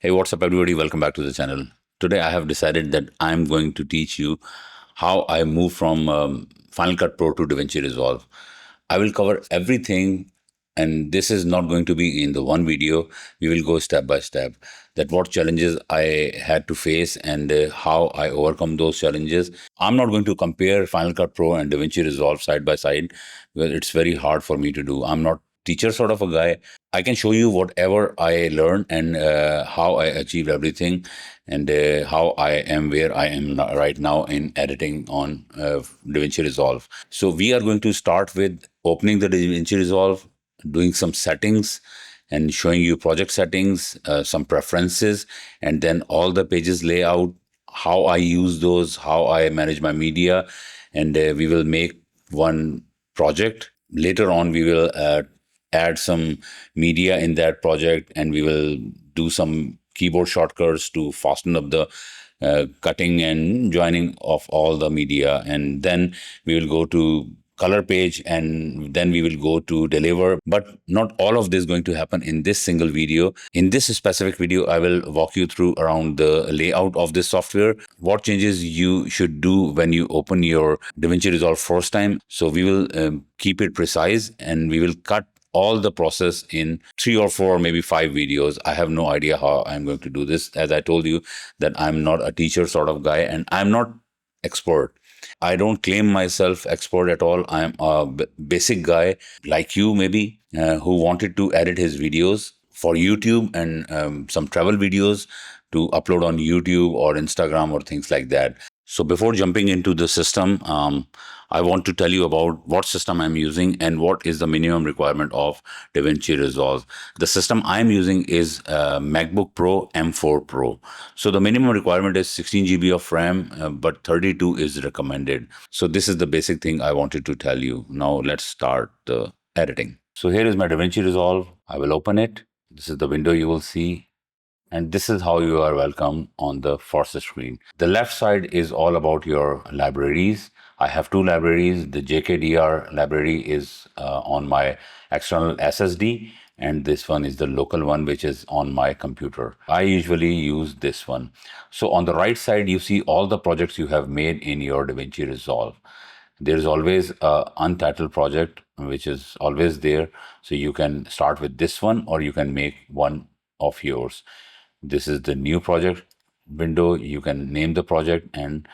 Hey, what's up, everybody? Welcome back to the channel. Today, I have decided that I'm going to teach you how I move from Final Cut Pro to DaVinci Resolve. I will cover everything, and this is not going to be in the one video. We will go step by step. That what challenges I had to face and how I overcome those challenges. I'm not going to compare Final Cut Pro and DaVinci Resolve side by side because it's very hard for me to do. I'm not teacher sort of a guy. I can show you whatever I learned and how I achieved everything and how I am where I am right now in editing on DaVinci Resolve. So we are going to start with opening the DaVinci Resolve, doing some settings and showing you project settings, some preferences, and then all the pages layout, how I use those, how I manage my media, and we will make one project. Later on, we will add some media in that project, and we will do some keyboard shortcuts to fasten up the cutting and joining of all the media. And then we will go to color page, and then we will go to deliver. But not all of this is going to happen in this single video. In this specific video, I will walk you through around the layout of this software, what changes you should do when you open your DaVinci Resolve first time. So we will keep it precise, and we will cut all the process in 3 or 4, maybe 5 videos. I have no idea how I'm going to do this. As I told you that I'm not a teacher sort of guy, and I'm not expert. I don't claim myself expert at all. I'm a basic guy like you maybe who wanted to edit his videos for YouTube and some travel videos to upload on YouTube or Instagram or things like that. So before jumping into the system, I want to tell you about what system I'm using and what is the minimum requirement of DaVinci Resolve. The system I'm using is MacBook Pro M4 Pro. So the minimum requirement is 16 GB of RAM, but 32 is recommended. So this is the basic thing I wanted to tell you. Now let's start the editing. So here is my DaVinci Resolve. I will open it. This is the window you will see. And this is how you are welcome on the first screen. The left side is all about your libraries. I have 2 libraries. The JKDR library is on my external SSD, and this one is the local one, which is on my computer. I usually use this one. So on the right side, you see all the projects you have made in your DaVinci Resolve. There is always an untitled project, which is always there. So you can start with this one, or you can make one of yours. This is the new project window. You can name the project, and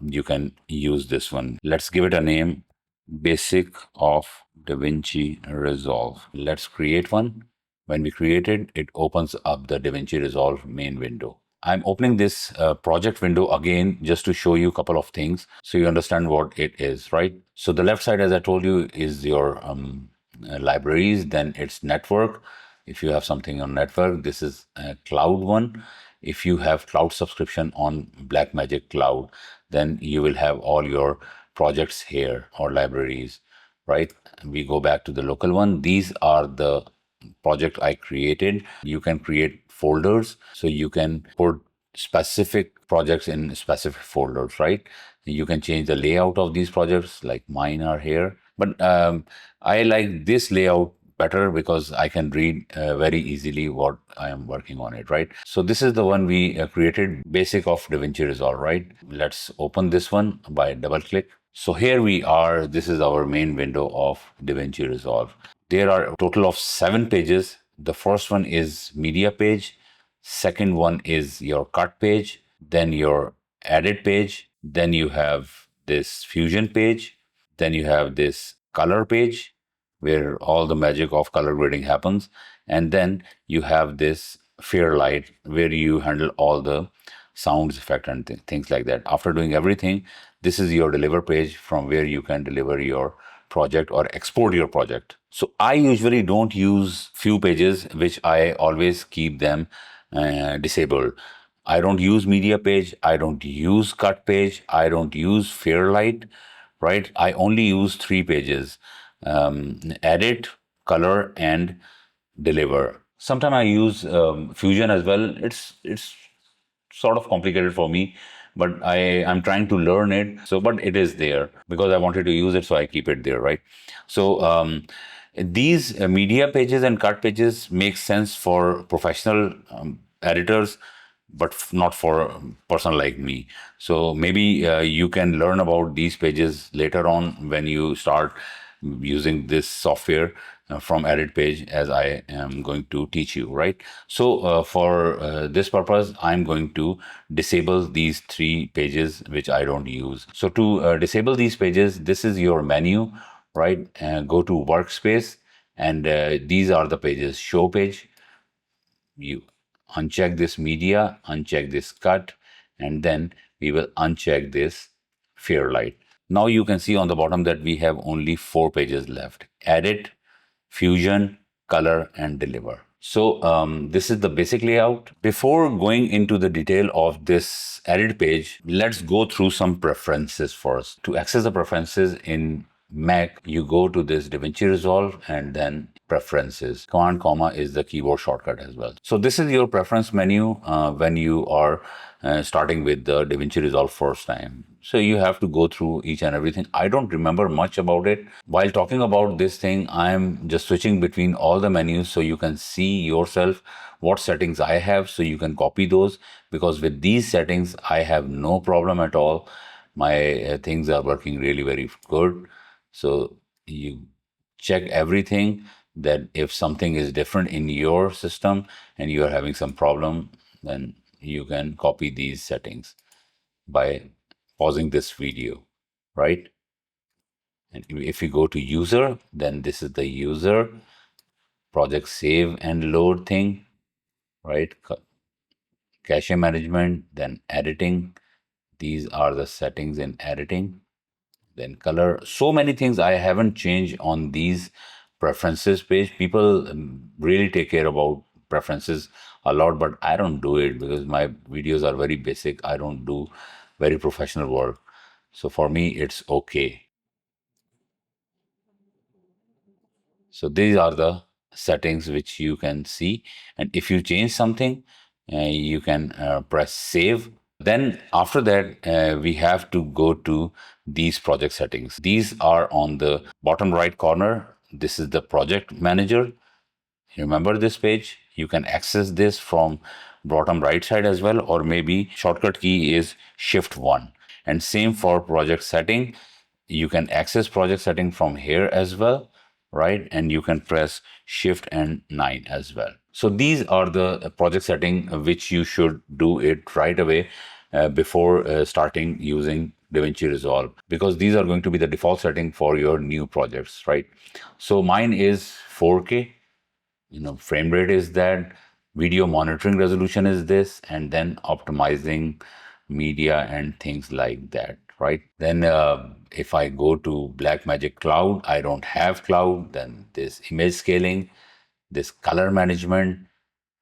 you can use this one. Let's give it a name, Basic of DaVinci Resolve. Let's create one. When we create it, it opens up the DaVinci Resolve main window. I'm opening this project window again just to show you a couple of things so you understand what it is, right? So the left side, as I told you, is your libraries, then it's network. If you have something on network, this is a cloud one. If you have cloud subscription on Blackmagic Cloud, then you will have all your projects here or libraries, right? We go back to the local one. These are the project I created. You can create folders, so you can put specific projects in specific folders, right? You can change the layout of these projects, like mine are here. But I like this layout better because I can read very easily what I am working on it, right? So this is the one we created, Basic of DaVinci Resolve, right? Let's open this one by double click. So here we are. This is our main window of DaVinci Resolve. There are a total of 7 pages. The first one is media page. Second one is your cut page, then your edit page. Then you have this fusion page. Then you have this color page, where all the magic of color grading happens. And then you have this Fairlight, where you handle all the sounds effect and things like that. After doing everything, this is your deliver page from where you can deliver your project or export your project. So I usually don't use few pages, which I always keep them disabled. I don't use media page. I don't use cut page. I don't use Fairlight, right? I only use 3 pages. Edit, color, and deliver. Sometimes I use Fusion as well. It's sort of complicated for me, but I'm trying to learn it. So, but it is there because I wanted to use it, so I keep it there, right? So these media pages and cut pages make sense for professional editors, but not for a person like me. So maybe you can learn about these pages later on when you start using this software from edit page, as I am going to teach you, right? So for this purpose, I'm going to disable these 3 pages which I don't use. So to disable these pages, this is your menu, right? Go to workspace, and these are the pages. Show page, you uncheck this media, uncheck this cut, and then we will uncheck this Fairlight. Now you can see on the bottom that we have only 4 pages left: edit, fusion, color, and deliver. So this is the basic layout. Before going into the detail of this edit page, let's go through some preferences first. To access the preferences in Mac, you go to this DaVinci Resolve and then preferences. Command comma is the keyboard shortcut as well. So this is your preference menu when you are starting with the DaVinci Resolve first time. So you have to go through each and everything. I don't remember much about it. While talking about this thing, I'm just switching between all the menus so you can see yourself what settings I have, so you can copy those, because with these settings, I have no problem at all. My things are working really very good. So you check everything, that if something is different in your system and you are having some problem, then you can copy these settings by pausing this video, right? And if you go to user, then this is the user project save and load thing, right? Cache management, then editing. These are the settings in editing. Then color. So many things I haven't changed on these preferences page. People really take care about preferences a lot, but I don't do it because my videos are very basic. I don't do very professional work. So for me, it's okay. So these are the settings which you can see. And if you change something, you can press save. Then after that, we have to go to these project settings. These are on the bottom right corner. This is the project manager. Remember this page? You can access this from bottom right side as well, or maybe shortcut key is Shift 1. And same for project setting. You can access project setting from here as well, right? And you can press Shift and 9 as well. So these are the project setting which you should do it right away before starting using DaVinci Resolve, because these are going to be the default setting for your new projects, right? So mine is 4K, frame rate is that, video monitoring resolution is this, and then optimizing media and things like that, right? Then if I go to Blackmagic Cloud, I don't have cloud. Then this image scaling, this color management,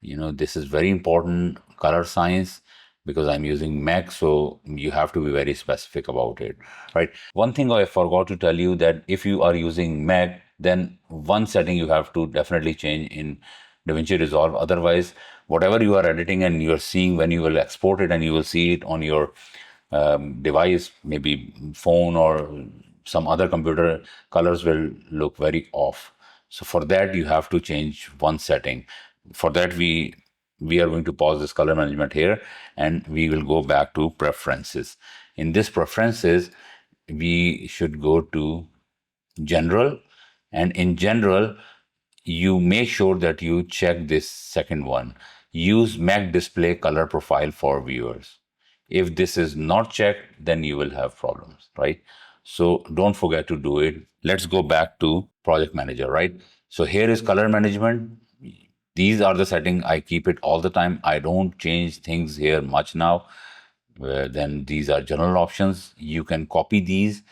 this is very important, color science, because I'm using Mac, so you have to be very specific about it, right? One thing I forgot to tell you, that if you are using Mac, then one setting you have to definitely change in DaVinci Resolve. Otherwise, whatever you are editing and you're seeing, when you will export it and you will see it on your device, maybe phone or some other computer, colors will look very off. So for that, you have to change one setting. For that, we are going to pause this color management here, and we will go back to preferences. In this preferences, we should go to general, and in general, you make sure that you check this second one, use Mac display color profile for viewers. If this is not checked, then you will have problems, right? So don't forget to do it. Let's go back to project manager, right? So here is color management. These are the settings. I keep it all the time. I don't change things here much now. Then these are general options. You can copy these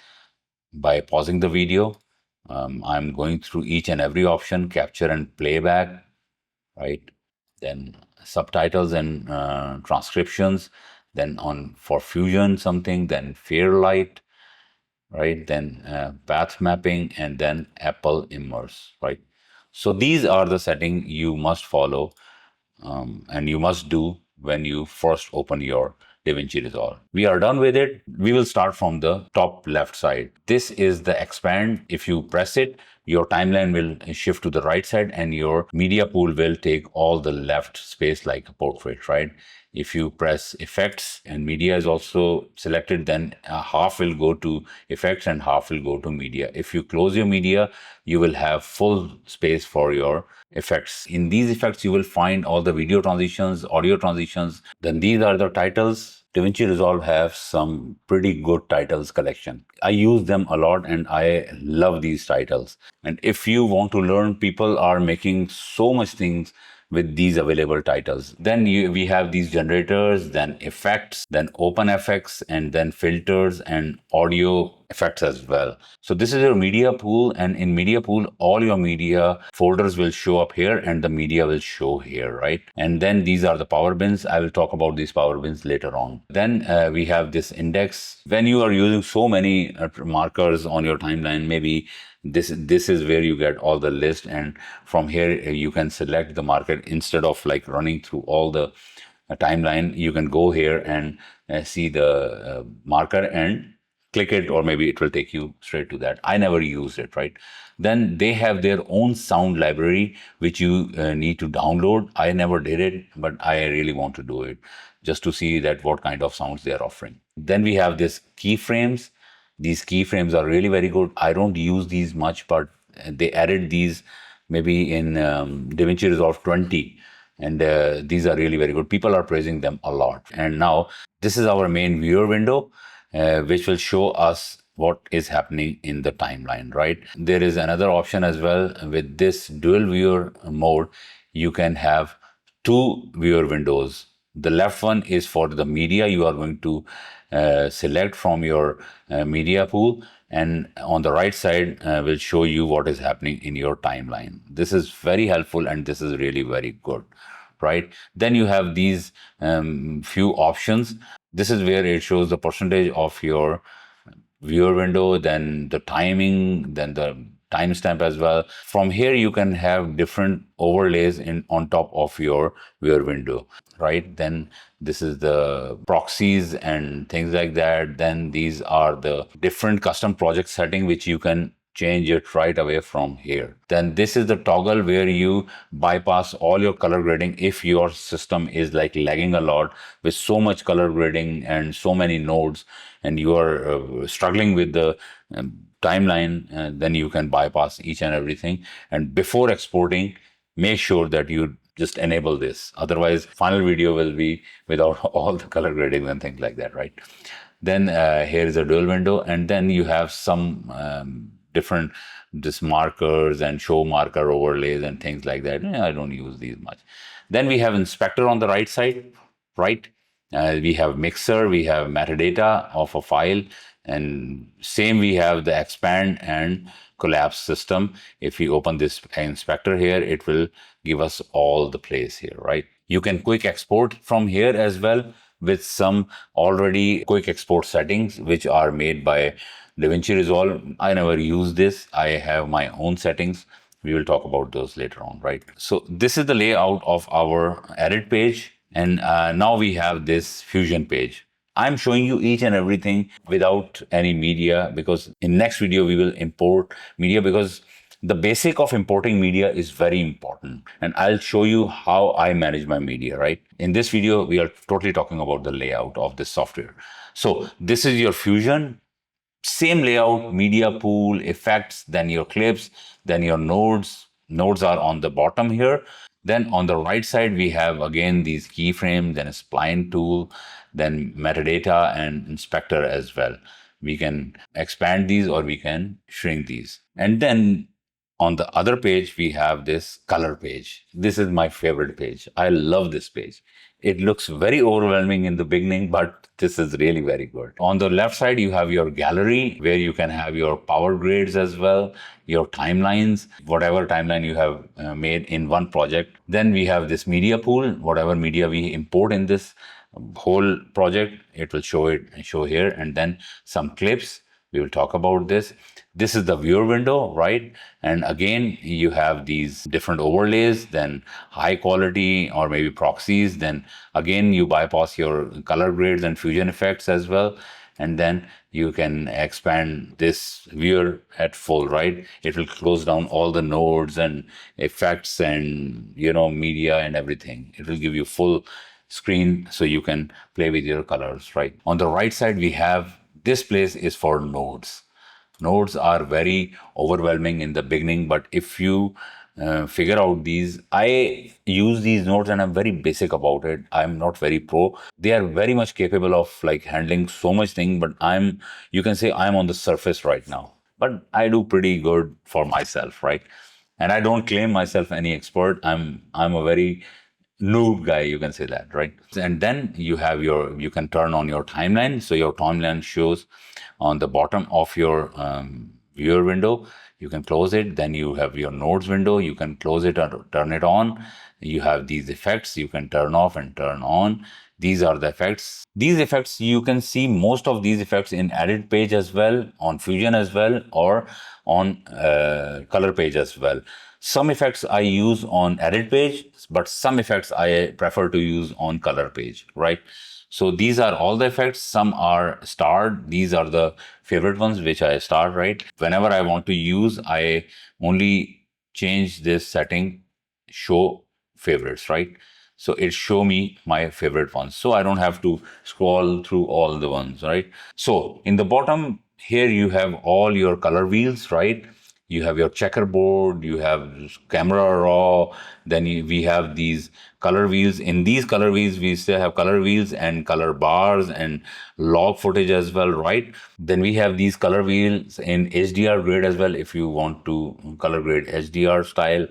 by pausing the video. I'm going through each and every option: capture and playback, right? Then subtitles and transcriptions. Then on for fusion something, then Fairlight, right? Then path mapping, and then Apple Immerse, right? So these are the settings you must follow and you must do when you first open your DaVinci Resolve. We are done with it. We will start from the top left side. This is the expand. If you press it, your timeline will shift to the right side and your media pool will take all the left space like a portrait, right? If you press effects and media is also selected, then half will go to effects and half will go to media. If you close your media, you will have full space for your effects. In these effects, you will find all the video transitions, audio transitions. Then these are the titles. DaVinci Resolve have some pretty good titles collection. I use them a lot and I love these titles. And if you want to learn, people are making so much things with these available titles. Then we have these generators, then effects, then open effects, and then filters and audio effects as well. So this is your media pool, and in media pool, all your media folders will show up here and the media will show here, right? And then these are the power bins. I will talk about these power bins later on. Then we have this index. When you are using so many markers on your timeline, maybe this is where you get all the list, and from here you can select the marker instead of like running through all the timeline. You can go here and see the marker and click it, or maybe it will take you straight to that. I never used it, right? Then they have their own sound library which you need to download. I never did it, but I really want to do it just to see that what kind of sounds they are offering. Then we have this keyframes. These keyframes are really very good. I don't use these much, but they added these maybe in DaVinci Resolve 20. And these are really very good. People are praising them a lot. And now this is our main viewer window, which will show us what is happening in the timeline, right? There is another option as well. With this dual viewer mode, you can have two viewer windows. The left one is for the media you are going to select from your media pool, and on the right side will show you what is happening in your timeline. This is very helpful and this is really very good, right? Then you have these few options. This is where it shows the percentage of your viewer window, then the timing, then the timestamp as well. From here, you can have different overlays on top of your viewer window, right? Then this is the proxies and things like that. Then these are the different custom project setting, which you can change it right away from here. Then this is the toggle where you bypass all your color grading if your system is like lagging a lot with so much color grading and so many nodes, and you are struggling with the timeline, then you can bypass each and everything. And before exporting, make sure that you just enable this. Otherwise, final video will be without all the color grading and things like that, right? Then here is a dual window, and then you have some different just markers and show marker overlays and things like that. I don't use these much. Then we have inspector on the right side, right? We have mixer, we have metadata of a file, and same we have the expand and collapse system. If we open this inspector here, it will give us all the place here, right? You can quick export from here as well with some already quick export settings which are made by DaVinci Resolve. I never use this. I have my own settings. We will talk about those later on, right? So this is the layout of our edit page. And now we have this fusion page. I'm showing you each and everything without any media, because in next video we will import media, because the basic of importing media is very important. And I'll show you how I manage my media, right? In this video, we are totally talking about the layout of this software. So this is your fusion. Same layout, media pool, effects, then your clips, then your nodes. Nodes are on the bottom here. Then on the right side, we have again these keyframes, then a spline tool, then metadata and inspector as well. We can expand these or we can shrink these. And then on the other page, we have this color page. This is my favorite page. I love this page. It looks very overwhelming in the beginning, but this is really very good. On the left side, you have your gallery where you can have your power grades as well, your timelines, whatever timeline you have made in one project. Then we have this media pool, whatever media we import in this whole project, it will show here, and then some clips. We will talk about this. This is the viewer window, right? And again, you have these different overlays, then high quality or maybe proxies. Then again, you bypass your color grades and fusion effects as well. and then you can expand this viewer at full, right? It will close down all the nodes and effects and, media and everything. It will give you full screen so you can play with your colors, right? On the right side, we have this place is for nodes. Nodes are very overwhelming in the beginning, but if you figure out these, I use these nodes and I'm very basic about it. I'm not very pro. They are very much capable of like handling so much thing, but you can say I'm on the surface right now, but I do pretty good for myself, right? And I don't claim myself any expert. I'm a very noob guy, you can say that, right? And then you can turn on your timeline. So your timeline shows on the bottom of your viewer window. You can close it. Then you have your nodes window. You can close it or turn it on. You have these effects. You can turn off and turn on. These are the effects. These effects, you can see most of these effects in edit page as well, on Fusion as well, or on color page as well. Some effects I use on edit page, but some effects I prefer to use on color page, right? So these are all the effects. Some are starred. These are the favorite ones which I start, right? Whenever I want to use, I only change this setting, show favorites, right? So it show me my favorite ones. So I don't have to scroll through all the ones, right? So in the bottom here, you have all your color wheels, right? You have your checkerboard, you have camera raw, then we have these color wheels. In these color wheels, we still have color wheels and color bars and log footage as well, right? Then we have these color wheels in HDR grade as well, if you want to color grade HDR style.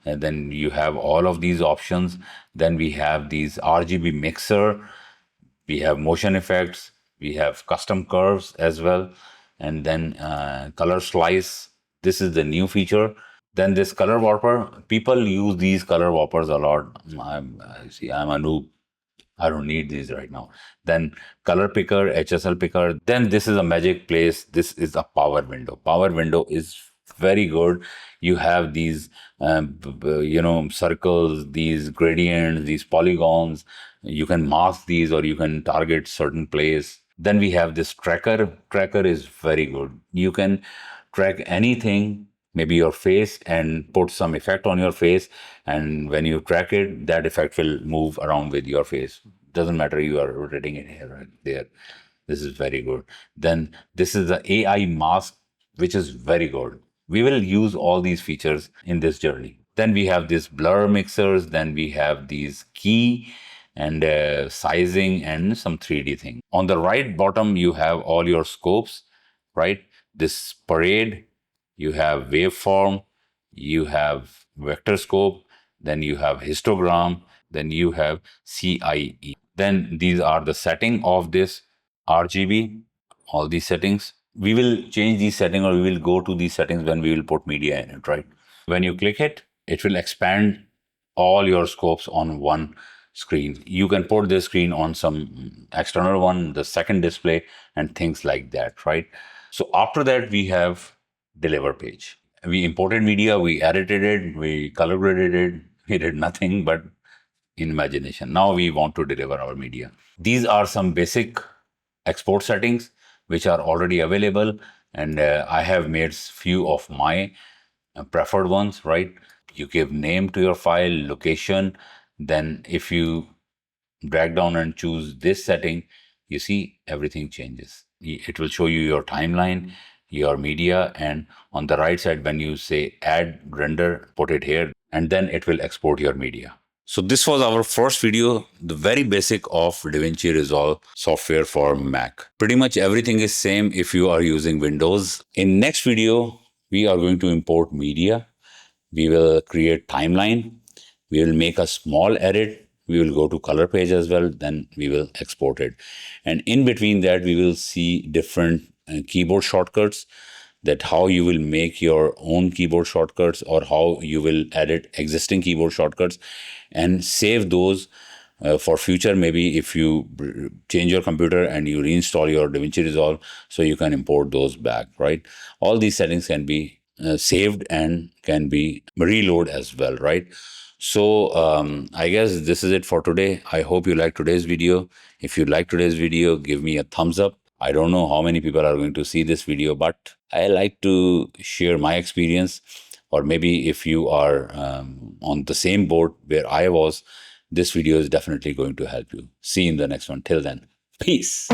And then you have all of these options. Then we have these RGB mixer, we have motion effects, we have custom curves as well, and then color slice. This is the new feature. Then this color warper, people use these color warpers a lot. I'm a noob. I don't need these right now. Then color picker, HSL picker. Then this is a magic place. This is a power window. Power window is very good. You have these, circles, these gradients, these polygons. You can mask these or you can target certain place. Then we have this tracker. Tracker is very good. You can track anything, maybe your face, and put some effect on your face. And when you track it, that effect will move around with your face. Doesn't matter you are rotating it here or there. This is very good. Then this is the AI mask, which is very good. We will use all these features in this journey. Then we have these blur mixers. Then we have these key and sizing and some 3D thing. On the right bottom, you have all your scopes, right? This parade, you have waveform, you have vector scope, then you have histogram, then you have CIE. Then these are the setting of this RGB, all these settings. We will change these settings or we will go to these settings when we will put media in it, right? When you click it, it will expand all your scopes on one screen. You can put this screen on some external one, the second display, and things like that, right? So after that, we have deliver page. We imported media, we edited it, we color graded it, we did nothing but in imagination. Now we want to deliver our media. These are some basic export settings which are already available, and I have made few of my preferred ones, right? You give name to your file, location, then if you drag down and choose this setting, you see everything changes. It will show you your timeline, your media, and on the right side, when you say add render, put it here, and then it will export your media. So this was our first video, the very basic of DaVinci Resolve software for Mac. Pretty much everything is same if you are using Windows. In next video, we are going to import media. We will create timeline. We will make a small edit. We will go to color page as well. Then we will export it. And in between that, we will see different keyboard shortcuts, that how you will make your own keyboard shortcuts or how you will edit existing keyboard shortcuts and save those for future. Maybe if you change your computer and you reinstall your DaVinci Resolve, so you can import those back, right? All these settings can be saved and can be reload as well, right? So I guess this is it for today. I hope you like today's video. If you like today's video, give me a thumbs up. I don't know how many people are going to see this video, but I like to share my experience. Or maybe if you are on the same boat where I was, this video is definitely going to help you. See you in the next one. Till then, peace.